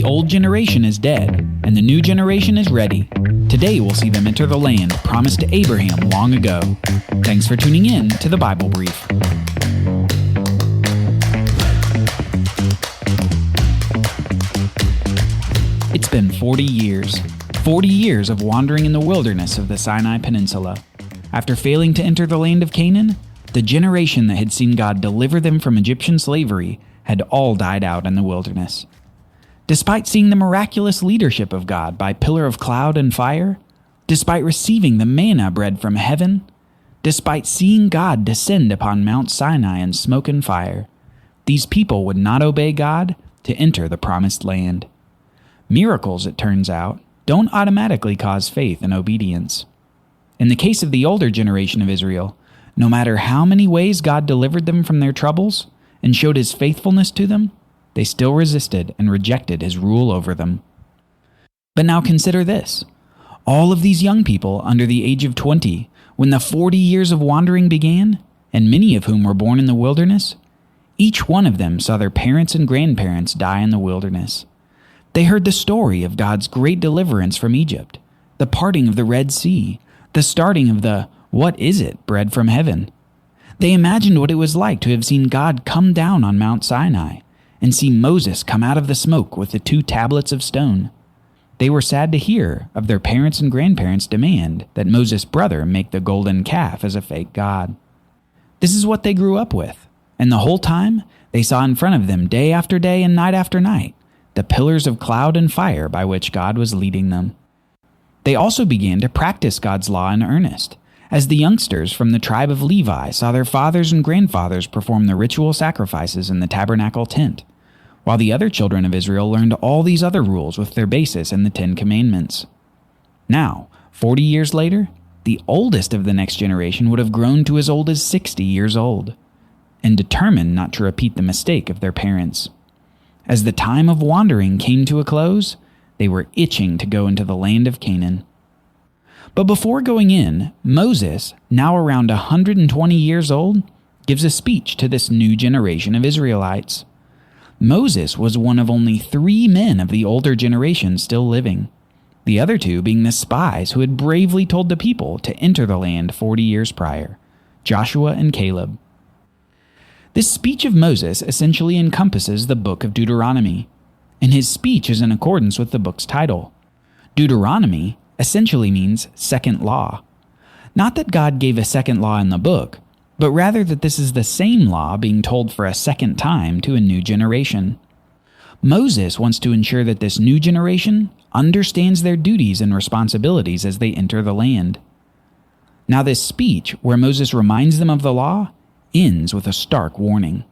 The old generation is dead, and the new generation is ready. Today we'll see them enter the land promised to Abraham long ago. Thanks for tuning in to the Bible Brief. It's been 40 years. 40 years of wandering in the wilderness of the Sinai Peninsula. After failing to enter the land of Canaan, the generation that had seen God deliver them from Egyptian slavery had all died out in the wilderness. Despite seeing the miraculous leadership of God by pillar of cloud and fire, despite receiving the manna bread from heaven, despite seeing God descend upon Mount Sinai in smoke and fire, these people would not obey God to enter the promised land. Miracles, it turns out, don't automatically cause faith and obedience. In the case of the older generation of Israel, no matter how many ways God delivered them from their troubles and showed his faithfulness to them, they still resisted and rejected his rule over them. But now consider this. All of these young people under the age of 20, when the 40 years of wandering began, and many of whom were born in the wilderness, each one of them saw their parents and grandparents die in the wilderness. They heard the story of God's great deliverance from Egypt, the parting of the Red Sea, the starting of the "what is it?" bread from heaven. They imagined what it was like to have seen God come down on Mount Sinai and see Moses come out of the smoke with the 2 tablets of stone. They were sad to hear of their parents and grandparents' demand that Moses' brother make the golden calf as a fake god. This is what they grew up with, and the whole time they saw in front of them day after day and night after night the pillars of cloud and fire by which God was leading them. They also began to practice God's law in earnest, as the youngsters from the tribe of Levi saw their fathers and grandfathers perform the ritual sacrifices in the tabernacle tent, while the other children of Israel learned all these other rules with their basis in the 10 Commandments. Now, 40 years later, the oldest of the next generation would have grown to as old as 60 years old, and determined not to repeat the mistake of their parents. As the time of wandering came to a close, they were itching to go into the land of Canaan. But before going in, Moses, now around 120 years old, gives a speech to this new generation of Israelites. Moses was one of only 3 men of the older generation still living, the other 2 being the spies who had bravely told the people to enter the land 40 years prior, Joshua and Caleb. This speech of Moses essentially encompasses the book of Deuteronomy, and his speech is in accordance with the book's title. Deuteronomy essentially means second law. Not that God gave a second law in the book, but rather that this is the same law being told for a second time to a new generation. Moses wants to ensure that this new generation understands their duties and responsibilities as they enter the land. Now this speech, where Moses reminds them of the law, ends with a stark warning,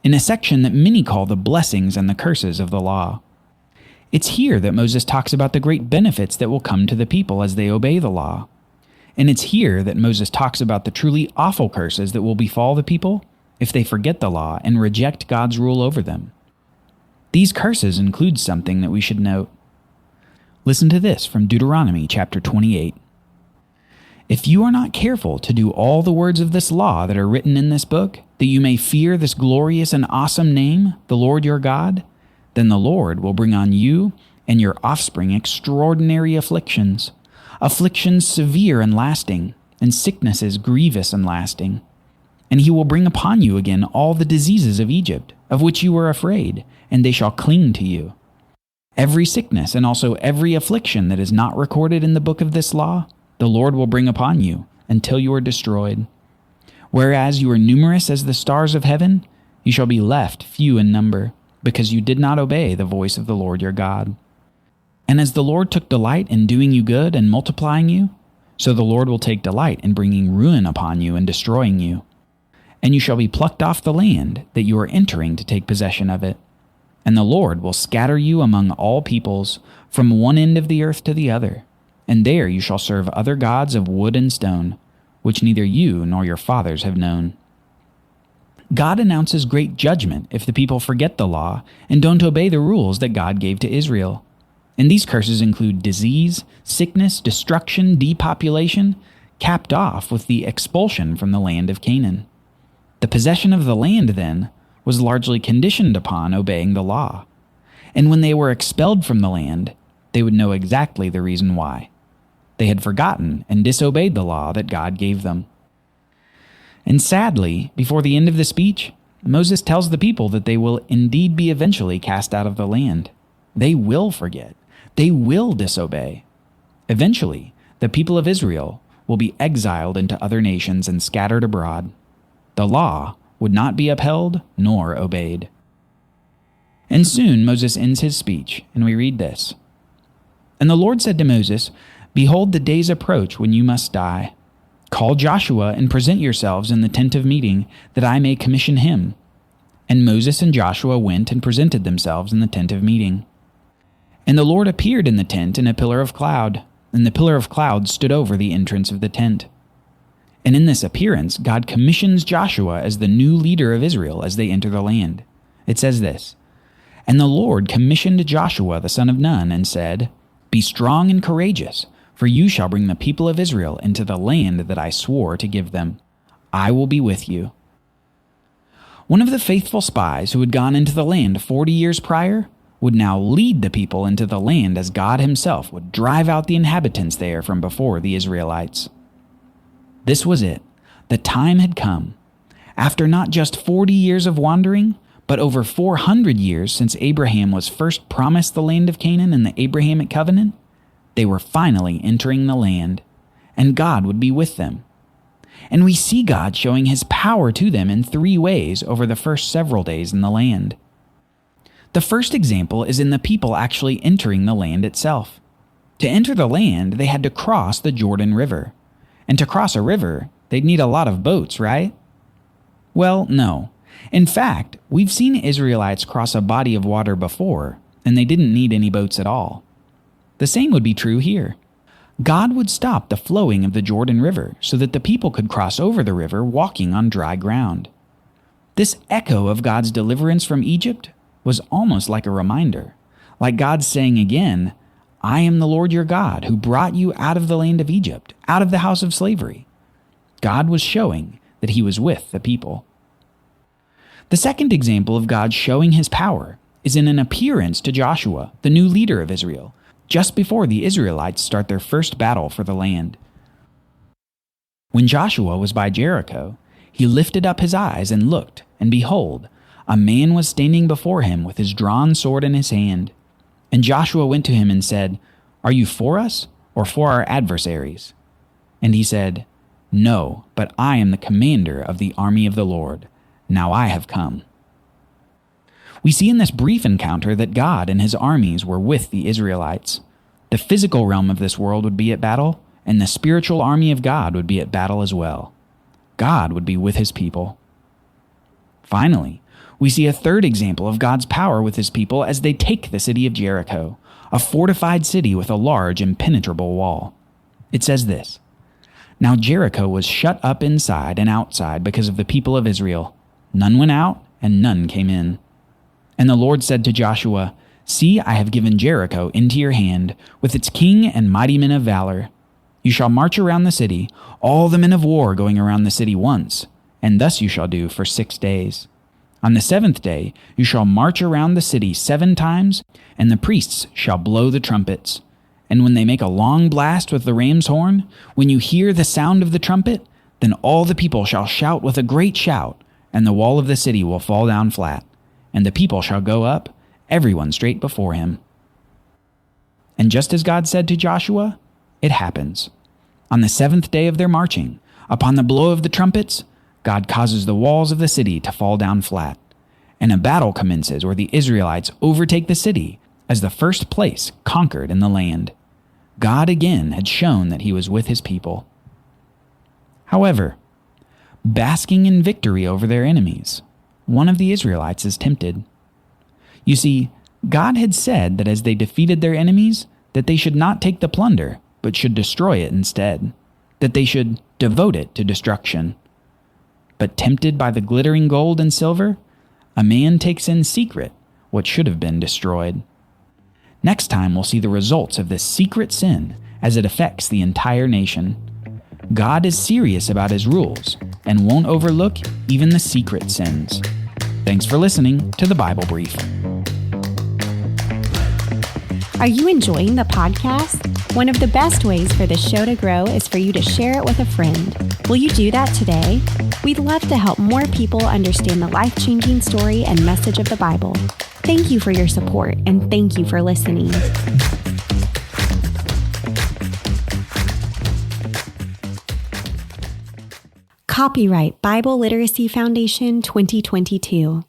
in a section that many call the blessings and the curses of the law. It's here that Moses talks about the great benefits that will come to the people as they obey the law. And it's here that Moses talks about the truly awful curses that will befall the people if they forget the law and reject God's rule over them. These curses include something that we should note. Listen to this from Deuteronomy chapter 28. If you are not careful to do all the words of this law that are written in this book, that you may fear this glorious and awesome name, the Lord your God, then the Lord will bring on you and your offspring extraordinary afflictions, afflictions severe and lasting, and sicknesses grievous and lasting. And he will bring upon you again all the diseases of Egypt, of which you were afraid, and they shall cling to you. Every sickness and also every affliction that is not recorded in the book of this law, the Lord will bring upon you until you are destroyed. Whereas you are numerous as the stars of heaven, you shall be left few in number, because you did not obey the voice of the Lord your God. And as the Lord took delight in doing you good and multiplying you, so the Lord will take delight in bringing ruin upon you and destroying you. And you shall be plucked off the land that you are entering to take possession of it. And the Lord will scatter you among all peoples, from one end of the earth to the other. And there you shall serve other gods of wood and stone, which neither you nor your fathers have known. God announces great judgment if the people forget the law and don't obey the rules that God gave to Israel. And these curses include disease, sickness, destruction, depopulation, capped off with the expulsion from the land of Canaan. The possession of the land, then, was largely conditioned upon obeying the law. And when they were expelled from the land, they would know exactly the reason why. They had forgotten and disobeyed the law that God gave them. And sadly, before the end of the speech, Moses tells the people that they will indeed be eventually cast out of the land. They will forget. They will disobey. Eventually, the people of Israel will be exiled into other nations and scattered abroad. The law would not be upheld nor obeyed. And soon Moses ends his speech, and we read this. And the Lord said to Moses, Behold, the days approach when you must die. Call Joshua and present yourselves in the tent of meeting, that I may commission him. And Moses and Joshua went and presented themselves in the tent of meeting. And the Lord appeared in the tent in a pillar of cloud, and the pillar of cloud stood over the entrance of the tent. And in this appearance, God commissions Joshua as the new leader of Israel as they enter the land. It says this, And the Lord commissioned Joshua the son of Nun and said, Be strong and courageous, for you shall bring the people of Israel into the land that I swore to give them. I will be with you. One of the faithful spies who had gone into the land 40 years prior would now lead the people into the land as God himself would drive out the inhabitants there from before the Israelites. This was it. The time had come. After not just 40 years of wandering, but over 400 years since Abraham was first promised the land of Canaan in the Abrahamic covenant, they were finally entering the land, and God would be with them. And we see God showing his power to them in 3 ways over the first several days in the land. The first example is in the people actually entering the land itself. To enter the land, they had to cross the Jordan River. And to cross a river, they'd need a lot of boats, right? Well, no. In fact, we've seen Israelites cross a body of water before, and they didn't need any boats at all. The same would be true here. God would stop the flowing of the Jordan River so that the people could cross over the river walking on dry ground. This echo of God's deliverance from Egypt was almost like a reminder, like God saying again, I am the Lord your God who brought you out of the land of Egypt, out of the house of slavery. God was showing that he was with the people. The second example of God showing his power is in an appearance to Joshua, the new leader of Israel, just before the Israelites start their first battle for the land. When Joshua was by Jericho, he lifted up his eyes and looked, and behold, a man was standing before him with his drawn sword in his hand. And Joshua went to him and said, Are you for us or for our adversaries? And he said, No, but I am the commander of the army of the Lord. Now I have come. We see in this brief encounter that God and his armies were with the Israelites. The physical realm of this world would be at battle, and the spiritual army of God would be at battle as well. God would be with his people. Finally, we see a third example of God's power with his people as they take the city of Jericho, a fortified city with a large impenetrable wall. It says this, Now Jericho was shut up inside and outside because of the people of Israel. None went out, and none came in. And the Lord said to Joshua, See, I have given Jericho into your hand, with its king and mighty men of valor. You shall march around the city, all the men of war going around the city once, and thus you shall do for 6 days. On the 7th day you shall march around the city 7 times, and the priests shall blow the trumpets. And when they make a long blast with the ram's horn, when you hear the sound of the trumpet, then all the people shall shout with a great shout, and the wall of the city will fall down flat, and the people shall go up, everyone straight before him. And just as God said to Joshua, it happens. On the 7th day of their marching, upon the blow of the trumpets, God causes the walls of the city to fall down flat, and a battle commences where the Israelites overtake the city as the first place conquered in the land. God again had shown that he was with his people. However, basking in victory over their enemies, one of the Israelites is tempted. You see, God had said that as they defeated their enemies, that they should not take the plunder, but should destroy it instead, that they should devote it to destruction. But tempted by the glittering gold and silver, a man takes in secret what should have been destroyed. Next time we'll see the results of this secret sin as it affects the entire nation. God is serious about his rules and won't overlook even the secret sins. Thanks for listening to the Bible Brief. Are you enjoying the podcast? One of the best ways for this show to grow is for you to share it with a friend. Will you do that today? We'd love to help more people understand the life-changing story and message of the Bible. Thank you for your support, and thank you for listening. Copyright Bible Literacy Foundation 2022.